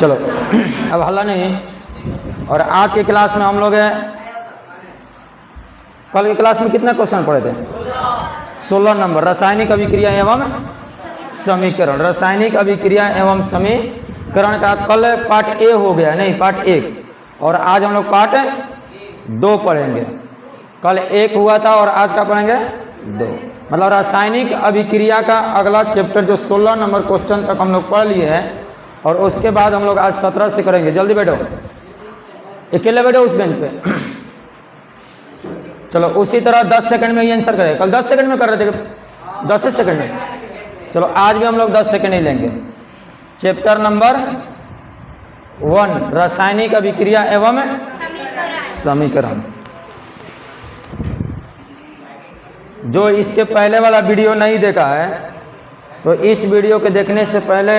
चलो अब हल्ला नहीं। और आज के क्लास में हम लोग कल की क्लास में कितने क्वेश्चन पढ़े थे? 16 नंबर, रासायनिक अभिक्रिया एवं समीकरण। रासायनिक अभिक्रिया एवं समीकरण का कल पार्ट ए हो गया, नहीं पार्ट 1, और आज हम लोग पार्ट 2 पढ़ेंगे। कल 1 हुआ था और आज का पढ़ेंगे 2। मतलब रासायनिक अभिक्रिया का अगला चैप्टर जो 16 नंबर क्वेश्चन तक हम लोग पढ़ लिए हैं, और उसके बाद हम लोग आज 17 से करेंगे। जल्दी बैठो, अकेले बैठो उस बेंच पे। चलो उसी तरह 10 सेकंड में ये आंसर करें। कल 10 सेकंड में कर रहे थे, 10 सेकंड में। चलो आज भी हम लोग 10 सेकंड ही लेंगे। चैप्टर नंबर 1 रासायनिक अभिक्रिया एवं समीकरण। जो इसके पहले वाला वीडियो नहीं देखा है तो इस वीडियो के देखने से पहले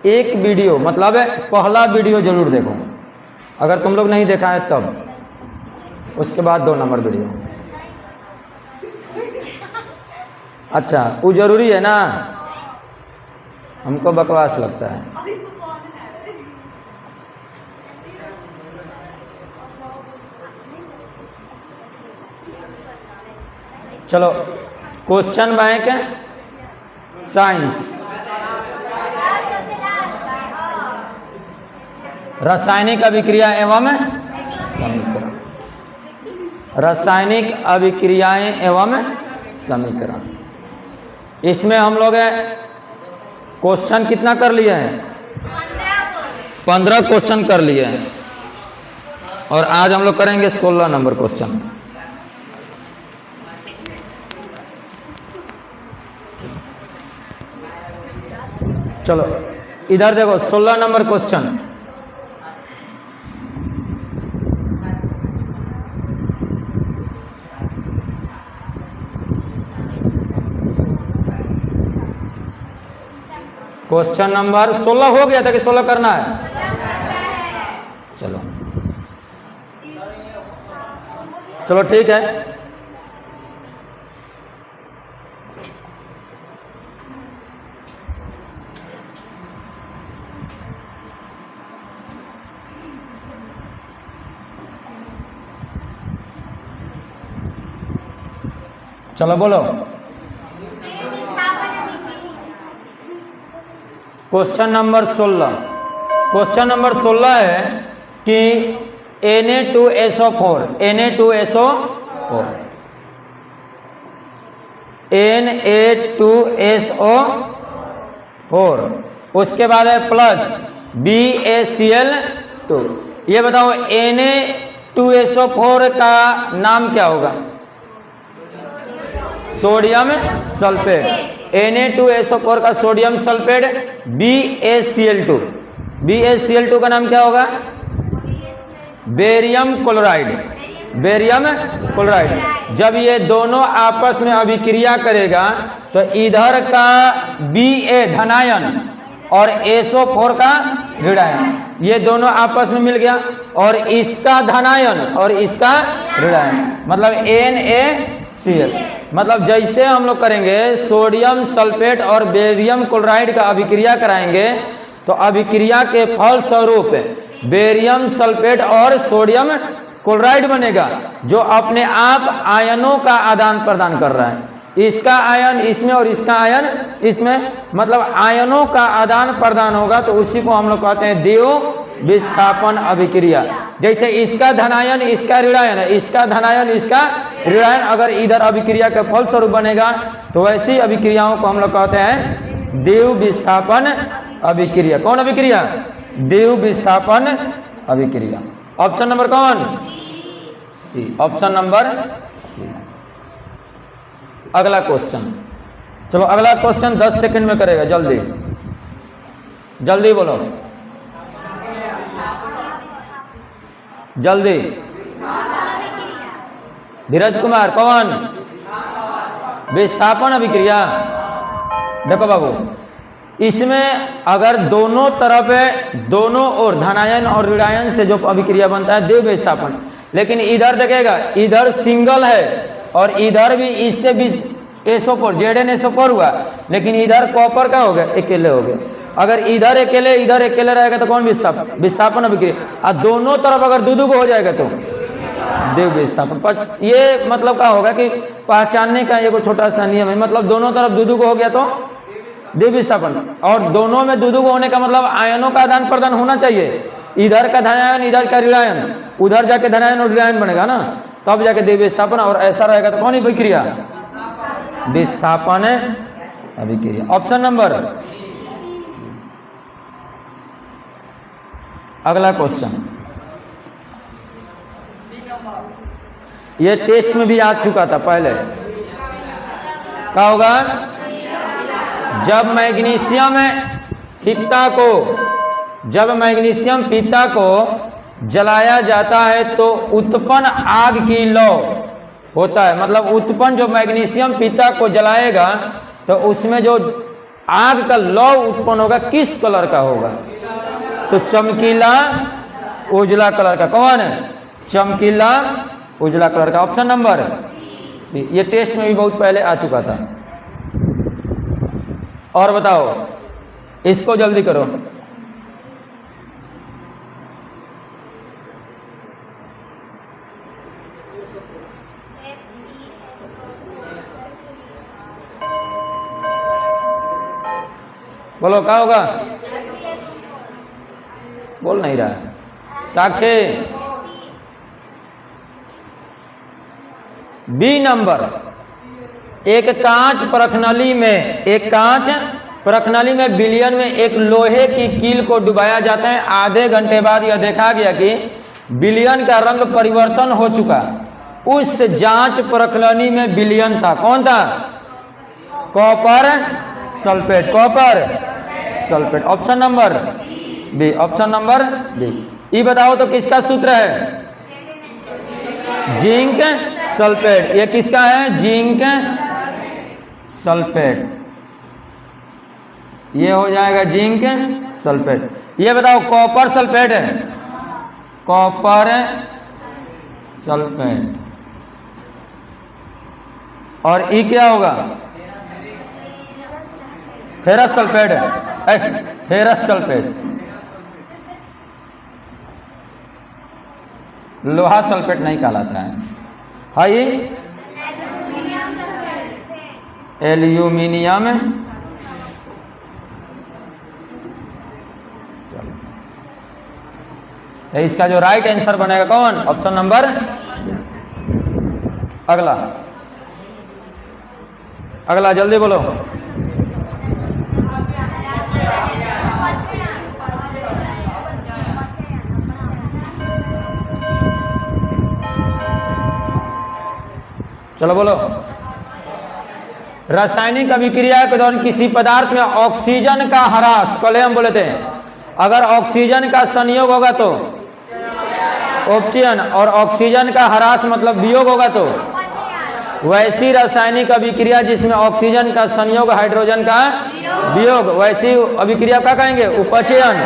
एक वीडियो, मतलब पहला वीडियो जरूर देखो अगर तुम लोग नहीं देखा है तब। उसके बाद 2 नंबर वीडियो। अच्छा वो जरूरी है ना, हमको बकवास लगता है। चलो क्वेश्चन बैंक साइंस, रासायनिक अभिक्रिया एवं समीकरण। रासायनिक अभिक्रियाएं एवं समीकरण, इसमें हम लोग क्वेश्चन कितना कर लिए हैं? 15 क्वेश्चन कर लिए हैं, और आज हम लोग करेंगे 16 नंबर क्वेश्चन। चलो इधर देखो 16 नंबर क्वेश्चन। क्वेश्चन नंबर 16 हो गया था कि 16 करना है? चलो चलो ठीक है। चलो बोलो। Question number 16। क्वेश्चन नंबर 16 है कि Na2SO4, Na2SO4, Na2SO4, उसके बाद है प्लस BaCl2। ये बताओ Na2SO4 का नाम क्या होगा? Sodium sulphate. Na2SO4 का सोडियम सल्फेट BaCl2। BaCl2 का नाम क्या होगा? Barium chloride. Barium chloride. जब ये दोनों आपस में अभिक्रिया करेगा तो इधर का Ba धनायन और SO4 का ऋणायन, ये दोनों आपस में मिल गया, और इसका धनायन और इसका ऋणायन, मतलब NaCl। मतलब जैसे हम लोग करेंगे सोडियम सल्फेट और बेरियम क्लोराइड का अभिक्रिया कराएंगे तो अभिक्रिया के फल स्वरूप बेरियम सल्फेट और सोडियम क्लोराइड बनेगा, जो अपने आप आयनों का आदान प्रदान कर रहा है। इसका आयन इसमें और इसका आयन इसमें, मतलब आयनों का आदान प्रदान होगा, तो उसी को हम लोग कहते हैं देव विस्थापन अभिक्रिया। जैसे इसका धनायन इसका ऋणायन है, इसका धनायन इसका ऋणायन अगर इधर अभिक्रिया का फल स्वरूप बनेगा तो वैसी अभिक्रियाओं को हम लोग कहते हैं देव विस्थापन अभिक्रिया। कौन अभिक्रिया? देव विस्थापन अभिक्रिया। ऑप्शन नंबर कौन? सी। Option number C. अगला क्वेश्चन। चलो अगला क्वेश्चन 10 सेकंड में करेगा, जल्दी जल्दी बोलो, जल्दी। धीरज कुमार कौन? विस्थापन अभिक्रिया। देखो बाबू, इसमें अगर दोनों तरफ दोनों ओर धनायन और ऋणायन से जो अभिक्रिया बनता है देव विस्थापन, लेकिन इधर देखेगा इधर सिंगल है और इधर भी इससे भी SO4 ZnSO4 हुआ, लेकिन इधर कॉपर का हो गया, अकेले हो गए। अगर इधर अकेले रहेगा तो कौन विस्थापन अभिक्रिया, और दोनों तरफ अगर दो को हो जाएगा तो द्विव विस्थापन। ये मतलब क्या होगा कि पहचानने का एक छोटा सा नियम है, मतलब दोनों तरफ दो को हो गया तो द्विव विस्थापन, और दोनों में दो को होने का मतलब आयनों का आदान प्रदान होना चाहिए। इधर का धनायन इधर का ऋणायन, उधर जाके धनायन और ऋणायन बनेगा ना, तब जाके द्विव विस्थापन, और ऐसा रहेगा तो कौन अभिक्रिया, विस्थापन अभिक्रिया। Option number. अगला क्वेश्चन, ये टेस्ट में भी आ चुका था पहले। क्या होगा, जब मैग्नीशियम पित्ता को जलाया जाता है तो उत्पन्न आग की लौ होता है, मतलब उत्पन्न जो मैग्नीशियम पित्ता को जलाएगा तो उसमें जो आग का लौ उत्पन्न होगा किस कलर का होगा, तो चमकीला उजला कलर का। कौन है, चमकीला उजला कलर का। ऑप्शन नंबर सी, ये टेस्ट में भी बहुत पहले आ चुका था। और बताओ, इसको जल्दी करो। बोलो क्या होगा, बोल नहीं रहा है। साक्षी, बी नंबर। एक कांच परखनली में विलयन में एक लोहे की कील को डुबाया जाता है। आधे घंटे बाद यह देखा गया कि विलयन का रंग परिवर्तन हो चुका। उस जांच परखनली में विलयन था, कौन था, copper sulphate. Option number B, option number B. ये बताओ तो किसका सूत्र है, जिंक सल्फेट। ये किसका है, जिंक सल्फेट। ये हो जाएगा जिंक सल्फेट। ये बताओ कॉपर सल्फेट है, कॉपर सल्फेट। और ये क्या होगा, फेरस सल्फेट है, फेरस सल्फेट। लोहा सल्फेट नहीं कहलाता है। High aluminium sulphate. इसका जो राइट आंसर बनेगा कौन, ऑप्शन नंबर। अगला जल्दी बोलो। चलो बोलो। रासायनिक अभिक्रिया के दौरान किसी पदार्थ में ऑक्सीजन का ह्रास, कल हम बोले थे, अगर ऑक्सीजन का संयोग होगा तो ऑप्शन, और ऑक्सीजन का ह्रास मतलब वियोग होगा तो वैसी रासायनिक अभिक्रिया जिसमें ऑक्सीजन का संयोग हाइड्रोजन का वियोग, वैसी अभिक्रिया क्या कहेंगे, उपचयन।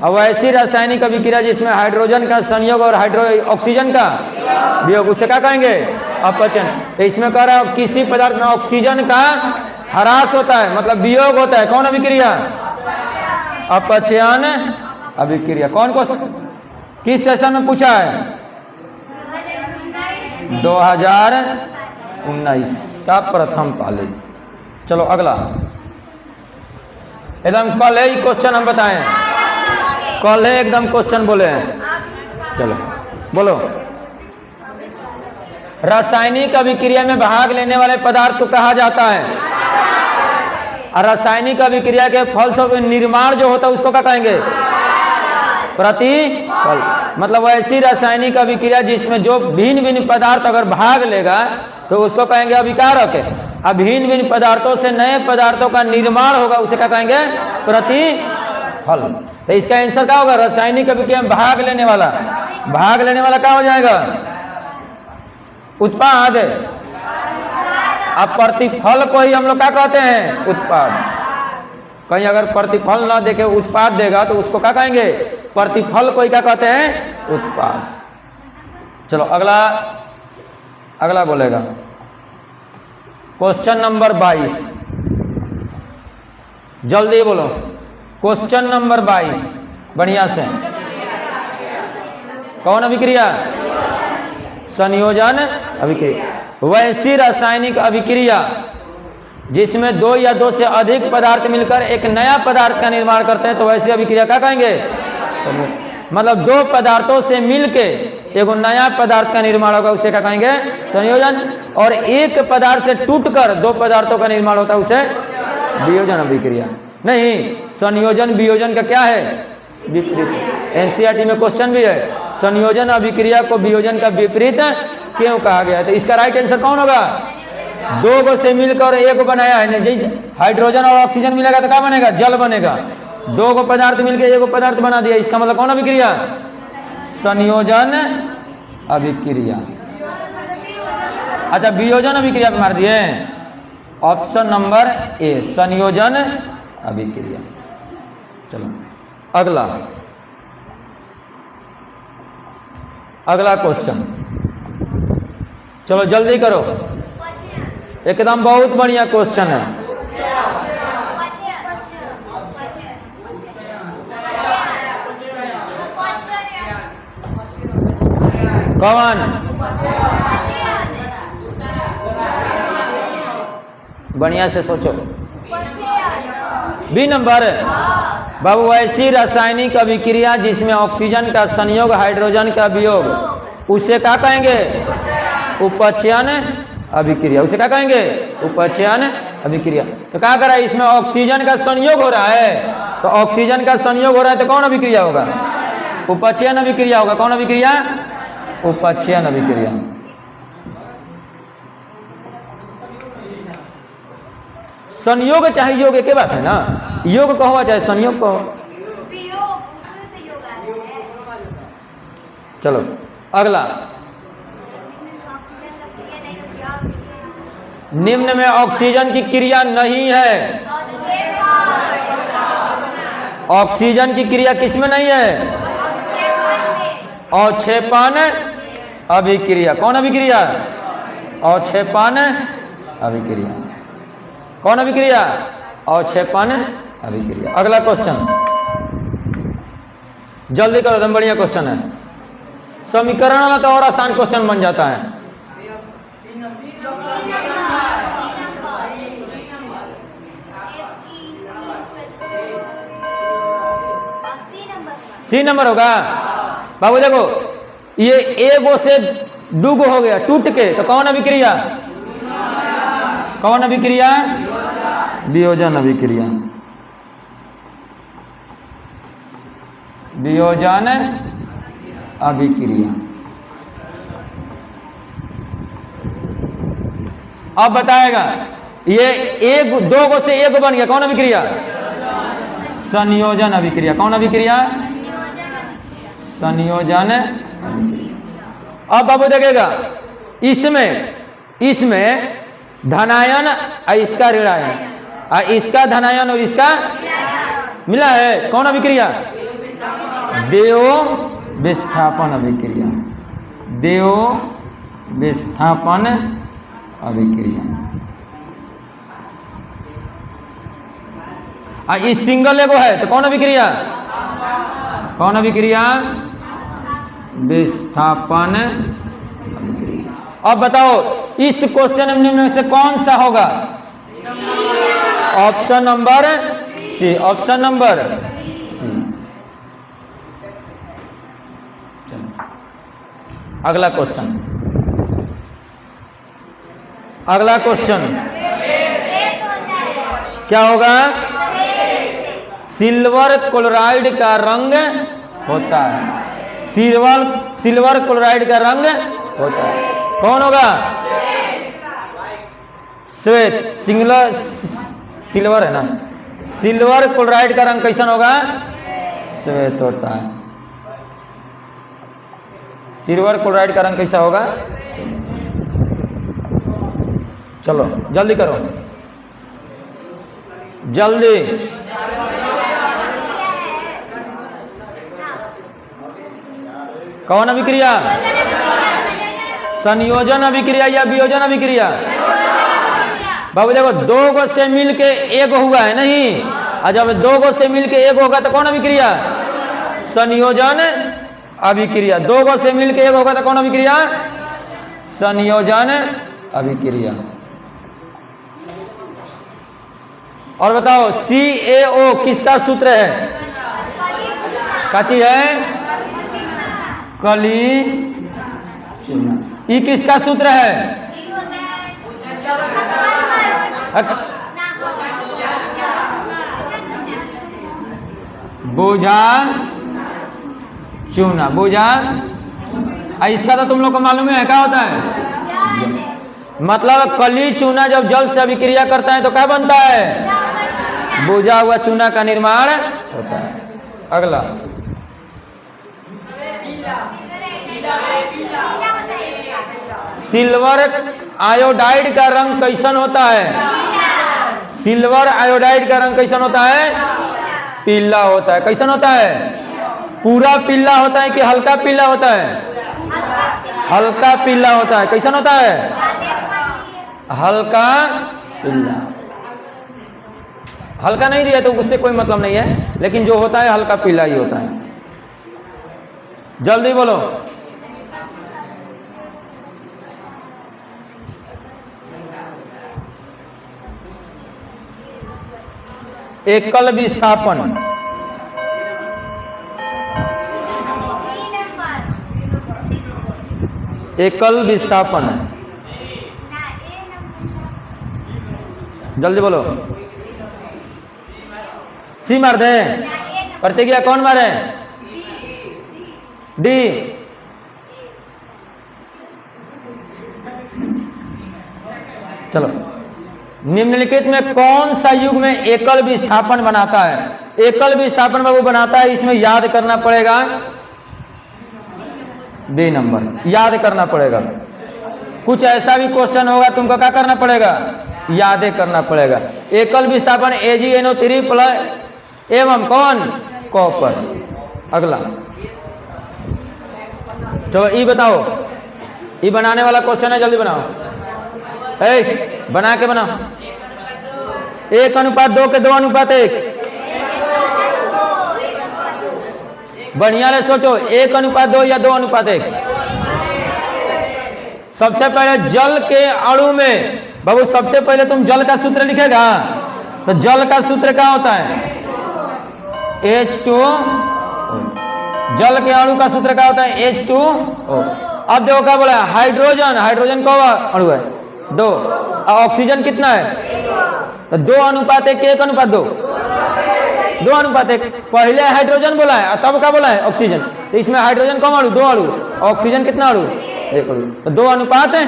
और वैसी रासायनिक अभिक्रिया जिसमें हाइड्रोजन का संयोग और ऑक्सीजन का वियोग, उसे क्या कहेंगे, अपचयन। तो इसमें कह रहा है किसी पदार्थ में ऑक्सीजन का ह्रास होता है मतलब वियोग होता है, कौन अभिक्रिया, अपचयन अभिक्रिया। कौन को किस सेशन में पूछा है, 2019 का प्रथम कॉलेज। चलो अगला, एकदम कल है क्वेश्चन हम बताएं, कल है एकदम क्वेश्चन बोले हैं। चलो बोलो। रासायनिक अभिक्रिया में भाग लेने वाले पदार्थ को कहा जाता है, और रासायनिक अभिक्रिया के फलस्वरूप निर्माण जो होता है उसको क्या कहेंगे, प्रतिफल। मतलब ऐसी रासायनिक अभिक्रिया जिसमें जो भिन्न भिन्न पदार्थ अगर भाग लेगा तो उसको कहेंगे अभिकारक। अब भिन्न भिन्न पदार्थों से नए पदार्थों का निर्माण होगा उसे क्या कहेंगे, प्रतिफल। तो इसका आंसर क्या होगा, रासायनिक अभिक्रिया में भाग लेने वाला क्या हो जाएगा, उत्पाद। अब प्रतिफल को ही हम लोग क्या कहते हैं, उत्पाद। कहीं अगर प्रतिफल ना देके उत्पाद देगा तो उसको क्या कहेंगे, प्रतिफल को ही क्या कहते हैं, उत्पाद। चलो अगला बोलेगा, क्वेश्चन नंबर 22, जल्दी बोलो। क्वेश्चन नंबर 22, बढ़िया से। कौन अभिक्रिया? संयोजन अभिक्रिया। वैसी रासायनिक अभिक्रिया जिसमें दो या दो से अधिक पदार्थ मिलकर एक नया पदार्थ का निर्माण करते हैं तो वैसी अभिक्रिया क्या कहेंगे? मतलब दो पदार्थों से मिलके एक नया पदार्थ का निर्माण होगा उसे क्या कहेंगे? संयोजन। और एक पदार्थ से टूटकर दो पदार्थों का निर्माण होता है उसे वियोजन अभिक्रिया। नहीं, संयोजन वियोजन का क्या है? विपरीत। एनसीईआरटी में क्वेश्चन भी है, संयोजन अभिक्रिया को वियोजन का विपरीत क्यों कहा गया है? तो इसका राइट आंसर कौन होगा? दो गो से मिलकर एक बनाया है। जैसे हाइड्रोजन और ऑक्सीजन मिलेगा तो क्या बनेगा? जल बनेगा। दो गो पदार्थ मिलकर एक पदार्थ बना दिया, इसका मतलब कौन अभिक्रिया? संयोजन अभिक्रिया। अच्छा, वियोजन अभिक्रिया पे मार दिए। ऑप्शन नंबर ए, संयोजन अभिक्रिया। चलो अगला क्वेश्चन, चलो जल्दी करो, एकदम बहुत बढ़िया क्वेश्चन है। कौन? बढ़िया से सोचो। B number. बाबू, ऐसी रासायनिक अभिक्रिया जिसमें ऑक्सीजन का संयोग हाइड्रोजन का वियोग उसे क्या कहेंगे? उपचयन अभिक्रिया। उसे क्या कहेंगे? उपचयन अभिक्रिया। तो क्या करा, इसमें ऑक्सीजन का संयोग हो रहा है, तो ऑक्सीजन का संयोग हो रहा है तो कौन अभिक्रिया होगा? उपचयन अभिक्रिया होगा। कौन अभिक्रिया? उपचयन अभिक्रिया। संयोग चाहे योग एक बात है ना, योग कहो चाहे संयोग कहो। चलो अगला, निम्न में ऑक्सीजन की क्रिया नहीं है। ऑक्सीजन की क्रिया किसमें नहीं है? अवक्षेपण अभिक्रिया। कौन अभिक्रिया? अवक्षेपण अभिक्रिया। कौन अभिक्रिया? अवक्षेपण अभिक्रिया। अगला क्वेश्चन जल्दी करो, एकदम बढ़िया क्वेश्चन है। समीकरण वाला तो और आसान क्वेश्चन बन जाता है। सी नंबर होगा। बाबू देखो, ये एगो से दूगो हो गया टूट के, तो कौन अभिक्रिया? कौन अभिक्रिया? वियोजन अभिक्रिया। वियोजन अभिक्रिया। अब बताएगा, ये एक दो गो से एक बन गया, कौन अभिक्रिया? संयोजन अभिक्रिया। कौन अभिक्रिया? संयोजन अभिक्रिया। अब बाबू देखेगा, इसमें धनायन और इसका ऋणायन, और इसका धनायन और इसका मिला है। कौन अभिक्रिया? देव विस्थापन अभिक्रिया। देव विस्थापन अभिक्रिया। और इस सिंगल एगो है तो कौन अभिक्रिया? कौन अभिक्रिया? विस्थापन अभिक्रिया। अब बताओ, इस क्वेश्चन में से कौन सा होगा? Option number C. Option number C. चलो अगला क्वेश्चन। अगला क्वेश्चन क्या होगा? सिल्वर क्लोराइड का रंग होता है। सिल्वर क्लोराइड का रंग होता है। कौन होगा? श्वेत। सिल्वर है ना, सिल्वर क्लोराइड का रंग कैसा होगा? श्वेत होता है। सिल्वर क्लोराइड का रंग कैसा होगा? चलो जल्दी करो, जल्दी। कौन अभिक्रिया? संयोजन अभिक्रिया या वियोजन अभिक्रिया? बाबू देखो, दो गो से मिल के एक हुआ है नहीं, और जब दो गो से मिल के एक होगा तो कौन अभिक्रिया? संयोजन अभिक्रिया। दो गो से मिल के एक होगा तो कौन अभिक्रिया? संयोजन अभिक्रिया। और बताओ CaO किसका सूत्र है? क्या चीज है? कली चूना। ई किसका सूत्र है? बोझा चूना। बोझा, इसका तो तुम लोग को मालूम है क्या होता है? मतलब कली चूना जब जल से अभिक्रिया करता है तो क्या बनता है? बोझा हुआ चूना का निर्माण होता है। अगला, सिल्वर आयोडाइड का रंग कैसन होता है? सिल्वर आयोडाइड का रंग कैसन होता है? पीला होता है। कैसन होता है? पूरा पीला होता है कि हल्का पीला होता है? हल्का पीला होता है। कैसन होता है? हल्का पीला। हल्का नहीं दिया तो उससे कोई मतलब नहीं है, लेकिन जो होता है हल्का पीला ही होता है। जल्दी बोलो। एकल विस्थापन। एकल विस्थापन। जल्दी बोलो। सी मार दे। प्रतिक्रिया कौन मारे? डी। चलो, निम्नलिखित में कौन सा युग्म में एकल विस्थापन बनाता है? एकल विस्थापन में वो बनाता है, इसमें याद करना पड़ेगा। बी नंबर याद करना पड़ेगा। कुछ ऐसा भी क्वेश्चन होगा तुमको क्या करना पड़ेगा? यादें करना पड़ेगा। एकल विस्थापन AgNO3 प्लस एवं कौन? कॉपर। अगला, चलो ई बताओ। ई बनाने वाला क्वेश्चन है, जल्दी बनाओ। बना के बनाओ। 1:2 के 2:1। बढ़िया ले सोचो, 1:2 या 2:1। सबसे पहले जल के अणु में, बाबू सबसे पहले तुम जल का सूत्र लिखेगा, तो जल का सूत्र क्या होता है? H2O। जल के अणु का सूत्र क्या होता है? H2O। अब देखो क्या बोला है? हाइड्रोजन। हाइड्रोजन का अणु है 2, ऑक्सीजन कितना है? तो 2:1, 1:2। 2:1। पहले हाइड्रोजन बोला है, तब क्या बोला है? ऑक्सीजन। तो इसमें हाइड्रोजन कम अणु? 2 अणु। ऑक्सीजन कितना अणु? 1 अणु। तो 2:1।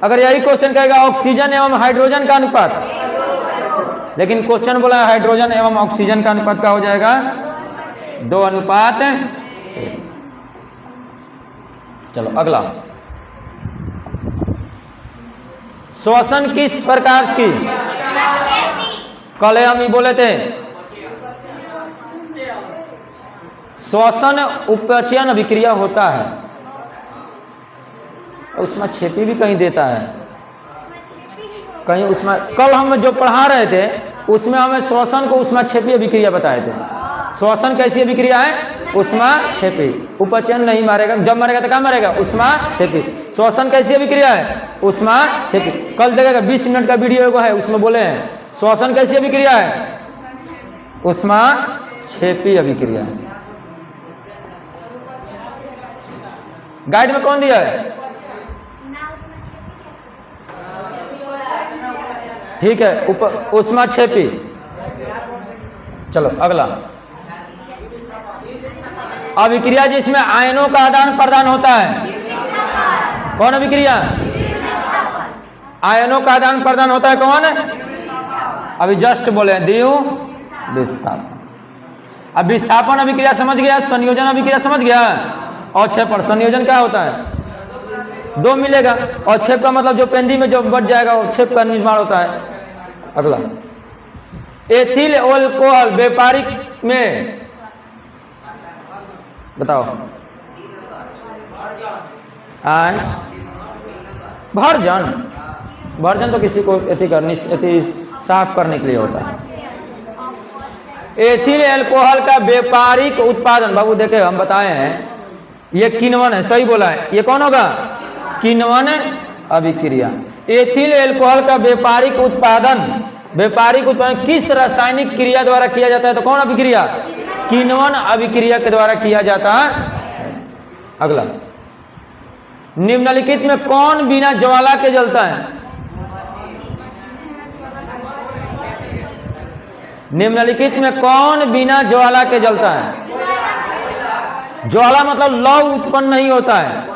अगर यही क्वेश्चन कहेगा ऑक्सीजन एवं हाइड्रोजन का अनुपात, लेकिन क्वेश्चन बोला है हाइड्रोजन एवं ऑक्सीजन का अनुपात क्या हो जाएगा? 2:1। चलो अगला, श्वसन किस प्रकार की? कल हम ही बोले थे, श्वसन उपचयन अभिक्रिया होता है। उसमें छेपी भी कहीं देता है, कहीं उसमें। कल हम जो पढ़ा रहे थे उसमें हमें श्वसन को उसमें छेपी अभिक्रिया बताए थे। श्वसन कैसी अभिक्रिया है? उष्मा छेपी। उपचयन नहीं मारेगा, जब मारेगा तो क्या मारेगा? उष्मा छेपी। श्वसन कैसी अभिक्रिया है? उष्मा छेपी। कल देखेगा 20 मिनट का वीडियो को है, उसमें बोले हैं श्वसन कैसी अभिक्रिया है? उष्मा छेपी अभिक्रिया है। गाइड में कौन दिया है? ठीक है, उष्मा छेपी। चलो अगला, अभिक्रिया जिसमें आयनों का आदान प्रदान होता है, कौन अभिक्रिया? आयनों का आदान प्रदान होता है, कौन? अभी जस्ट बोले द्वितीय विस्थापन। अब विस्थापन अभिक्रिया समझ गया, संयोजन अभिक्रिया समझ गया। और छेपण, संयोजन क्या होता है? 2 मिलेगा, और छेप का मतलब जो पेंदी में जो बढ़ जाएगा वो छेप का निर्माण होता है। अगला, एथिल अल्कोहल व्यापारिक में बताओ। भर्जन। वर्जन तो किसी को साफ करने के लिए होता है। एथिल एल्कोहल का व्यापारिक उत्पादन, बाबू देखे हम बताए हैं, ये किण्वन है, सही बोला है। ये कौन होगा? किण्वन अभिक्रिया। एथिल एल्कोहल का व्यापारिक उत्पादन किस रासायनिक क्रिया द्वारा किया जाता है? तो कौन अभिक्रिया? किण्वन अभिक्रिया के द्वारा किया जाता है। अगला, निम्नलिखित में कौन बिना ज्वाला के जलता है? निम्नलिखित में कौन बिना ज्वाला के जलता है? ज्वाला मतलब लौ उत्पन्न नहीं होता है।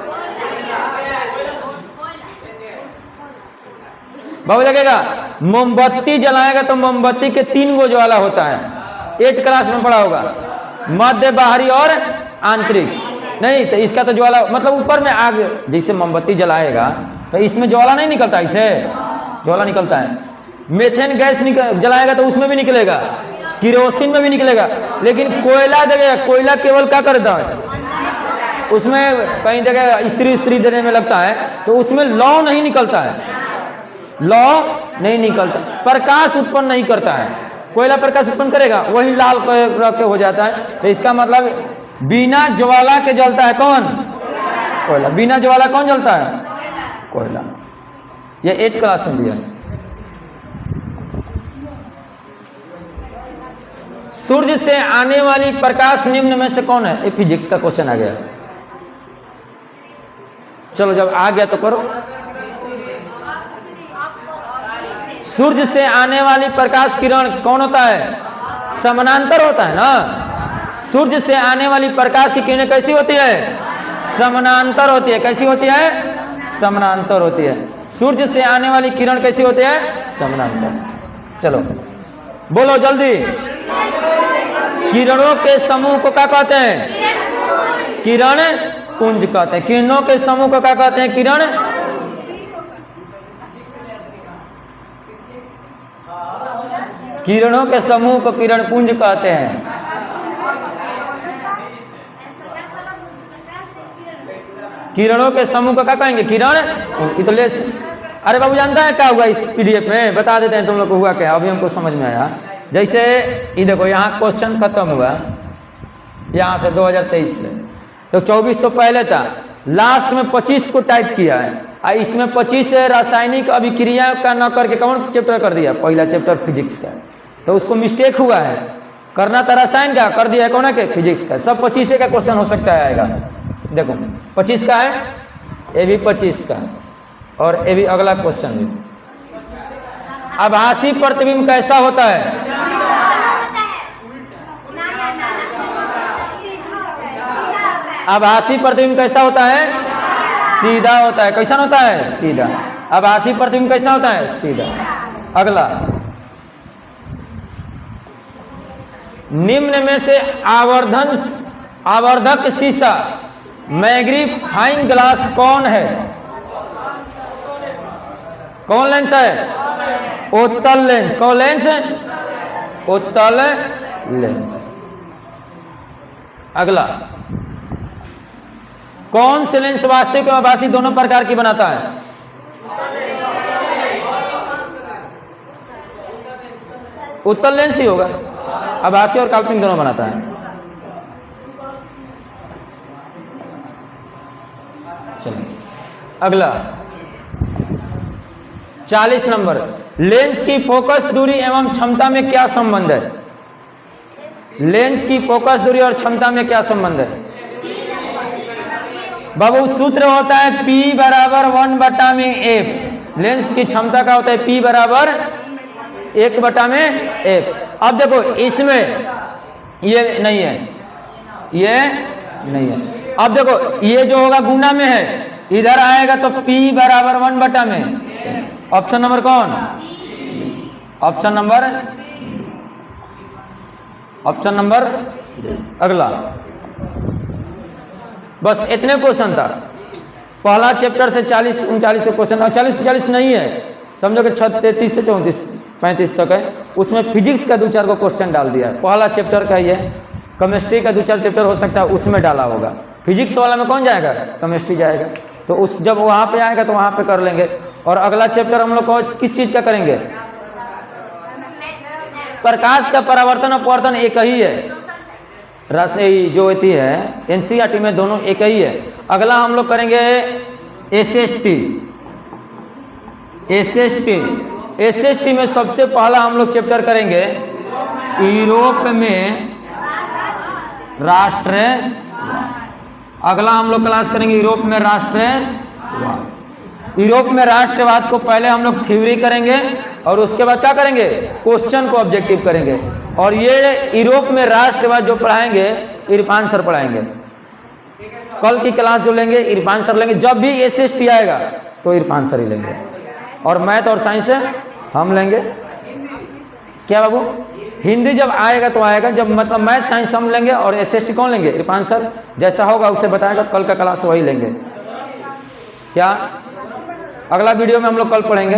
बाबू लगेगा, मोमबत्ती जलाएगा तो मोमबत्ती के 3 गो ज्वाला होता है। 8 क्लास में पढ़ा होगा, मध्य, बाहरी और आंतरिक। नहीं तो इसका तो ज्वाला मतलब ऊपर में आग, जैसे मोमबत्ती जलाएगा तो इसमें ज्वाला नहीं निकलता, इसे ज्वाला निकलता है। मेथेन गैस जलाएगा तो उसमें भी निकलेगा, किरोसिन में भी निकलेगा। लेकिन कोयला जगह, कोयला केवल क्या करता है? उसमें कई जगह स्त्री देने में लगता है तो उसमें लौ नहीं निकलता है, लौ नहीं निकलता, प्रकाश उत्पन्न नहीं करता है। कोयला प्रकाश उत्पन्न करेगा, वही लाल के हो जाता है। तो इसका मतलब बिना ज्वाला के जलता है कौन? कोयला। बिना ज्वाला कौन जलता है? कोयला। ये 8 क्लास में दिया। सूर्य से आने वाली प्रकाश निम्न में से कौन है? ये फिजिक्स का क्वेश्चन आ गया। चलो जब आ गया तो करो। सूर्य से आने वाली प्रकाश किरण कौन होता है? समानांतर होता है ना। सूर्य से आने वाली प्रकाश की किरणें कैसी होती है? समानांतर होती है। कैसी होती है? समानांतर होती है। सूर्य से आने वाली किरण कैसी होती है? समानांतर। चलो बोलो जल्दी। किरणों के समूह को क्या कहते हैं? किरण पुंज कहते हैं। किरणों के समूह को क्या कहते हैं? किरण। किरणों के समूह को किरण पुंज कहते हैं। किरणों के समूह को क्या कहेंगे? किरण। अरे बाबू जानता है क्या हुआ इस पीडीएफ में? बता देते हैं तुम लोग को हुआ क्या, अभी हमको समझ में आया। जैसे ये देखो, यहाँ क्वेश्चन खत्म हुआ, यहाँ से 2023 में, तो 24 तो पहले था, लास्ट में 25 को टाइप किया है। इसमें 25 से रासायनिक अभिक्रिया का न करके कौन चैप्टर कर दिया? पहला चैप्टर फिजिक्स का। तो उसको मिस्टेक हुआ है, करना था रसायन का, कर दिया है कौन के? फिजिक्स का। सब 25 का क्वेश्चन हो सकता है आएगा। देखो 25 का है, ये भी 25 का, और ये भी अगला क्वेश्चन भी। आभासी प्रतिबिंब कैसा होता है? आभासी प्रतिबिंब कैसा होता है? सीधा होता है। कैसा होता है? सीधा। आभासी प्रतिबिंब कैसा होता है? सीधा। अगला, निम्न में से आवर्धक शीशा मैग्नीफाइंग ग्लास कौन है? कौन लेंस है? उत्तल लेंस। कौन लेंस है? उत्तल लेंस। अगला, कौन से लेंस वास्तविक और आभासी दोनों प्रकार की बनाता है? उत्तल लेंस ही होगा, आभासी और काल्पनिक दोनों बनाता है। चलो अगला 40 नंबर, लेंस की फोकस दूरी एवं क्षमता में क्या संबंध है? लेंस की फोकस दूरी और क्षमता में क्या संबंध है? बाबू सूत्र होता है P बराबर 1/f। लेंस की क्षमता का होता है P बराबर 1/f। अब देखो इसमें ये नहीं है, ये नहीं है। अब देखो ये जो होगा गुना में है, इधर आएगा तो P बराबर 1/में। ऑप्शन नंबर कौन? ऑप्शन नंबर अगला। बस इतने क्वेश्चन था पहला चैप्टर से। 40-39 क्वेश्चन, 40-40 नहीं है, समझो कि 33 से 34-35 तक है। उसमें फिजिक्स का 2-4 को क्वेश्चन डाल दिया है। पहला चैप्टर का ही है। केमिस्ट्री का 2-4 चैप्टर हो सकता है उसमें डाला होगा। फिजिक्स वाला में कौन जाएगा? केमिस्ट्री जाएगा। तो उस जब वहाँ पे आएगा तो वहाँ पे कर लेंगे। और अगला चैप्टर हम लोग को किस चीज का करेंगे? प्रकाश का परावर्तन और अपवर्तन एक ही है, राशि जो होती है एनसीईआरटी में दोनों एक ही है। अगला हम लोग करेंगे एसएसटी। एसएसटी में सबसे पहला हम लोग चैप्टर करेंगे यूरोप में राष्ट्र। अगला हम लोग क्लास करेंगे यूरोप में राष्ट्रवाद। यूरोप में राष्ट्रवाद को पहले हम लोग थ्योरी करेंगे और उसके बाद क्या करेंगे? क्वेश्चन को ऑब्जेक्टिव करेंगे। और ये यूरोप में राष्ट्रवाद जो पढ़ाएंगे इरफान सर पढ़ाएंगे। कल की क्लास जो लेंगे इरफान सर लेंगे। जब भी एसएसटी आएगा तो इरफान सर ही लेंगे, और मैथ और साइंस हम लेंगे। क्या बाबू? हिंदी जब आएगा तो आएगा, जब मतलब मैथ साइंस हम लेंगे और एसएसटी कौन लेंगे? इरफान सर। जैसा होगा उसे बताएगा, कल का क्लास वही लेंगे। क्या अगला वीडियो में हम लोग कल पढ़ेंगे?